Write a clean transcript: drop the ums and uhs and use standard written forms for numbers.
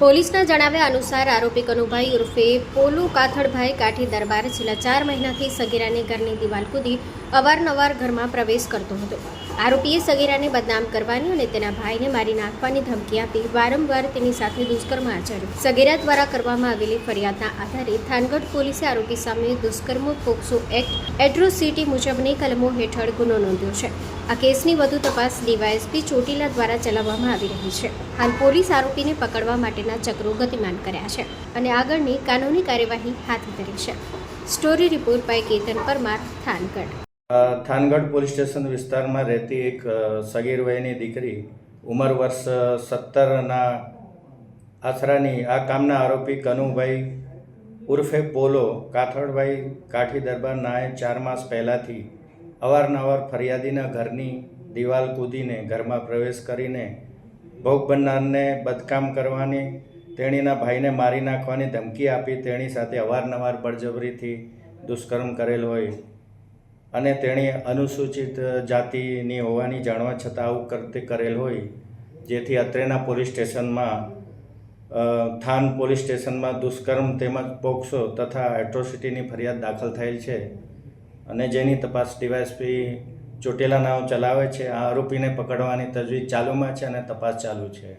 પોલીસના જણાવ્યા અનુસાર આરોપી કનુભાઈ ઉર્ફે પોલુ કાથડભાઈ કાઠી દરબાર છેલ્લા 4 મહિનાથી સગીરાની ઘરની દિવાલ કૂદી અવારનવાર ઘરમાં પ્રવેશ કરતો હતો. આરોપીએ સગીરાને બદનામ કરવાની અને તેના ભાઈને મારી નાખવાની ધમકી આપી વારંવાર તેની સાથે દુષ્કર્મ આચર્યું. સગીરા દ્વારા કરવામાં આવેલી ફરિયાદના આધારે થાનગઢ પોલીસે આરોપી સામે દુષ્કર્મ પોક્સો એક્ટ એટ્રોસિટી મુજબની કલમો હેઠળ ગુનો નોંધ્યો છે. આ કેસની વધુ તપાસ ડીવાયએસપી ચોટીલા દ્વારા ચલાવવામાં આવી રહી છે. હાલ પોલીસ આરોપીને પકડવા માટેના ચક્રો ગતિમાન કર્યા છે અને આગળની કાનૂની કાર્યવાહી હાથ ધરી છે. Story report by Ketan Parmar, Thangadh. Thangadh police station વિસ્તારમાં રહેતી એક સગીર વયની દીકરી ઉંમર વર્ષ 17ના આશરાની આ કામના આરોપી કનુભાઈ ઉર્ફે પોલો કાથડભાઈ કાઠી દરબારનાએ 4 માસ પહેલાંથી અવારનવાર ફરિયાદીના ઘરની દિવાલ કૂદીને ઘરમાં પ્રવેશ કરીને ભોગ બનનારને બદકામ કરવાની, તેણીના ભાઈને મારી નાખવાની ધમકી આપી તેણી સાથે અવારનવાર બળજબરીથી દુષ્કર્મ કરેલ હોય અને તેણી અનુસૂચિત જાતિની હોવાની જાણવા છતાં આવું કૃત્ય કરેલ હોય, જેથી અત્રેના પોલીસ સ્ટેશનમાં થાન પોલીસ સ્ટેશનમાં દુષ્કર્મ તેમજ પોક્સો તથા એટ્રોસિટીની ફરિયાદ દાખલ થયેલ છે અને જેની તપાસ ડીવાયએસપી ચોટીલા નાઓ ચલાવે છે. આ આરોપીને પકડવાની તજવીજ ચાલુમાં છે અને તપાસ ચાલુ છે.